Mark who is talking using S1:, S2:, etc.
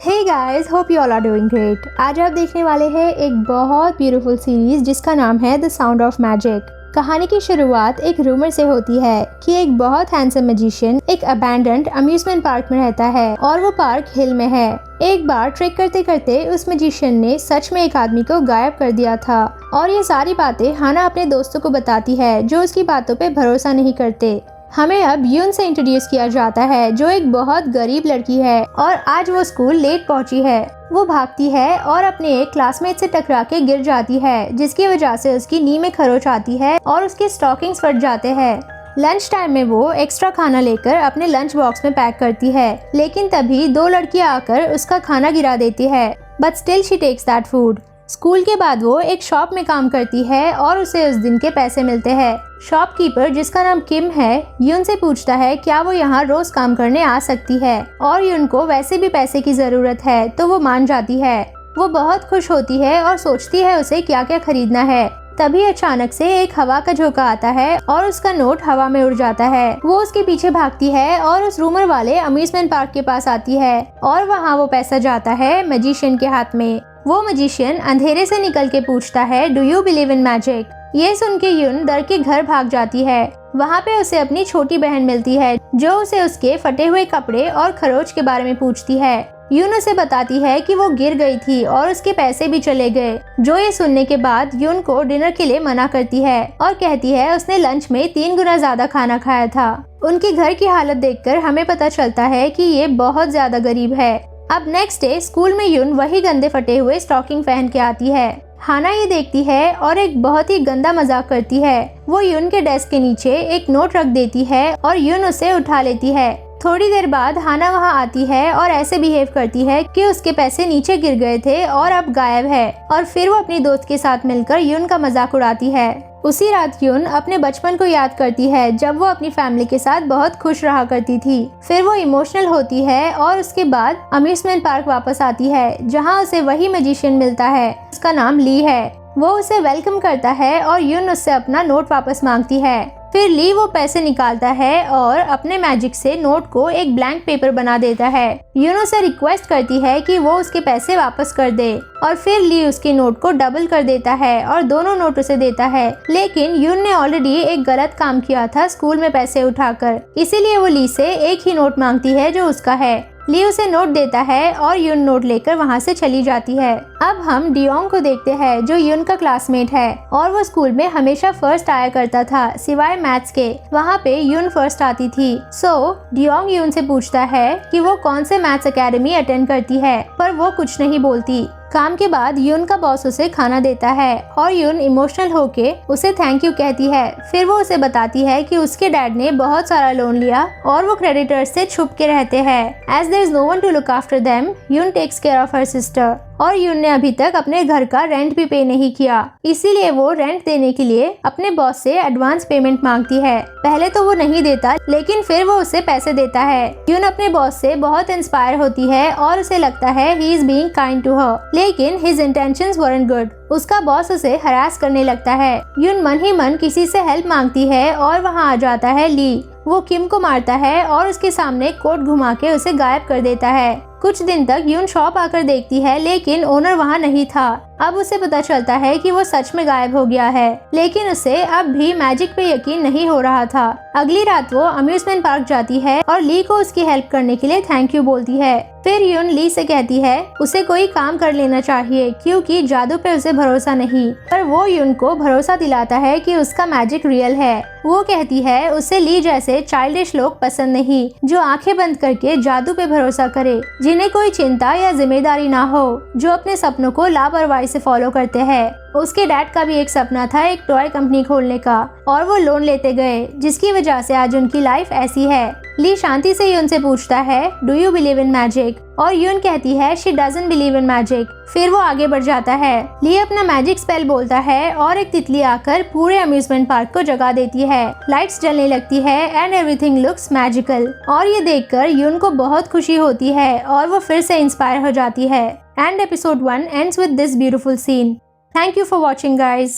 S1: Hey guys, hope you all are doing great. आज आप देखने वाले हैं एक बहुत ब्यूटीफुल सीरीज जिसका नाम है द साउंड ऑफ मैजिक। कहानी की शुरुआत एक रूमर से होती है कि एक बहुत हैंडसम मैजिशियन एक अबैंडन्ड अम्यूजमेंट पार्क में रहता है और वो पार्क हिल में है। एक बार ट्रिक करते करते उस मैजिशियन ने सच में एक आदमी को गायब कर दिया था और ये सारी बातें हाना अपने दोस्तों को बताती है जो उसकी बातों पे भरोसा नहीं करते। हमें अब यून से इंट्रोड्यूस किया जाता है जो एक बहुत गरीब लड़की है और आज वो स्कूल लेट पहुंची है। वो भागती है और अपने एक क्लासमेट से टकरा के गिर जाती है जिसकी वजह से उसकी नी में खरोच आती है और उसके स्टॉकिंग्स फट जाते हैं। लंच टाइम में वो एक्स्ट्रा खाना लेकर अपने लंच बॉक्स में पैक करती है, लेकिन तभी दो लड़कियां आकर उसका खाना गिरा देती है, but still she takes that food. School के बाद वो एक शॉप में काम करती है और उसे उस दिन के पैसे मिलते हैं। शॉपकीपर जिसका नाम किम है यून से पूछता है क्या वो यहाँ रोज काम करने आ सकती है और यून को वैसे भी पैसे की जरूरत है तो वो मान जाती है। वो बहुत खुश होती है और सोचती है उसे क्या क्या खरीदना है। तभी अचानक से एक हवा का झोंका आता है और उसका नोट हवा में उड़ जाता है। वो उसके पीछे भागती है और उस रूमर वाले अम्यूजमेंट पार्क के पास आती है और वहाँ वो पैसा जाता है मैजिशियन के हाथ में। वो मैजिशियन अंधेरे से निकल के पूछता है do you believe in magic. ये सुन के यून डर के घर भाग जाती है। वहाँ पे उसे अपनी छोटी बहन मिलती है जो उसे उसके फटे हुए कपड़े और खरोच के बारे में पूछती है। यून उसे बताती है कि वो गिर गई थी और उसके पैसे भी चले गए। जो ये सुनने के बाद यून को डिनर के लिए मना करती है और कहती है उसने लंच में 3 गुना ज्यादा खाना खाया था। उनके घर की हालत देखकर हमें पता चलता है कि ये बहुत ज्यादा गरीब है। अब नेक्स्ट डे स्कूल में यून वही गंदे फटे हुए स्टॉकिंग पहन के आती है। हाना ये देखती है और एक बहुत ही गंदा मजाक करती है। वो यून के डेस्क के नीचे एक नोट रख देती है और यून उसे उठा लेती है। थोड़ी देर बाद हाना वहाँ आती है और ऐसे बिहेव करती है कि उसके पैसे नीचे गिर गए थे और अब गायब है, और फिर वो अपनी दोस्त के साथ मिलकर यून का मजाक उड़ाती है। उसी रात यून अपने बचपन को याद करती है जब वो अपनी फैमिली के साथ बहुत खुश रहा करती थी। फिर वो इमोशनल होती है और उसके बाद अम्यूजमेंट पार्क वापस आती है जहाँ उसे वही मैजिशियन मिलता है। उसका नाम ली है। वो उसे वेलकम करता है और यून उससे अपना नोट वापस मांगती है। फिर ली वो पैसे निकालता है और अपने मैजिक से नोट को एक ब्लैंक पेपर बना देता है। यून उसे रिक्वेस्ट करती है कि वो उसके पैसे वापस कर दे और फिर ली उसके नोट को डबल कर देता है और दोनों नोट उसे देता है। लेकिन यून ने ऑलरेडी एक गलत काम किया था स्कूल में पैसे उठाकर, इसीलिए वो ली से एक ही नोट मांगती है जो उसका है। ली उसे नोट देता है और यून नोट लेकर वहाँ से चली जाती है। अब हम डियोंग को देखते हैं जो यून का क्लासमेट है और वो स्कूल में हमेशा फर्स्ट आया करता था सिवाय मैथ्स के। वहाँ पे यून फर्स्ट आती थी। डियोंग यून से पूछता है कि वो कौन से मैथ्स एकेडमी अटेंड करती है, पर वो कुछ नहीं बोलती। काम के बाद यून का बॉस उसे खाना देता है और यून इमोशनल होके उसे थैंक यू कहती है। फिर वो उसे बताती है कि उसके डैड ने बहुत सारा लोन लिया और वो क्रेडिटर्स से छुप के रहते हैं। As there is no one to look after them, Yoon takes care of her sister. और यून ने अभी तक अपने घर का रेंट भी पे नहीं किया, इसीलिए वो रेंट देने के लिए अपने बॉस से एडवांस पेमेंट मांगती है। पहले तो वो नहीं देता, लेकिन फिर वो उसे पैसे देता है। यून अपने बॉस से बहुत इंस्पायर होती है और उसे लगता है he is being kind to her, लेकिन हिज इंटेंशंस वरंट गुड। उसका बॉस उसे हरास करने लगता है। यून मन ही मन किसी से हेल्प मांगती है और वहाँ आ जाता है ली। वो किम को मारता है और उसके सामने कोट घुमा के उसे गायब कर देता है। कुछ दिन तक यून शॉप आकर देखती है, लेकिन ओनर वहाँ नहीं था। अब उसे पता चलता है कि वो सच में गायब हो गया है, लेकिन उसे अब भी मैजिक पे यकीन नहीं हो रहा था। अगली रात वो अम्यूजमेंट पार्क जाती है और ली को उसकी हेल्प करने के लिए थैंक यू बोलती है। फिर यून ली से कहती है उसे कोई काम कर लेना चाहिए क्योंकि जादू पे उसे भरोसा नहीं, पर वो यून को भरोसा दिलाता है कि उसका मैजिक रियल है। वो कहती है उसे ली जैसे चाइल्डिश लोग पसंद नहीं जो आंखें बंद करके जादू पे भरोसा करे, जिन्हें कोई चिंता या जिम्मेदारी ना हो, जो अपने सपनों को लापरवाही से फॉलो करते हैं। उसके डैड का भी एक सपना था एक टॉय कंपनी खोलने का और वो लोन लेते गए, जिसकी वजह से आज उनकी लाइफ ऐसी है। ली शांति से यून से पूछता है do you believe in magic, और यून कहती है she doesn't believe in magic. फिर वो आगे बढ़ जाता है। ली अपना मैजिक स्पेल बोलता है और एक तितली आकर पूरे अम्यूजमेंट पार्क को जगा देती है। लाइट्स जलने लगती है एंड एवरीथिंग लुक्स मैजिकल। और ये देखकर यून को बहुत खुशी होती है और वो फिर से इंस्पायर हो जाती है। And episode 1 ends with this beautiful scene. Thank you for watching, guys.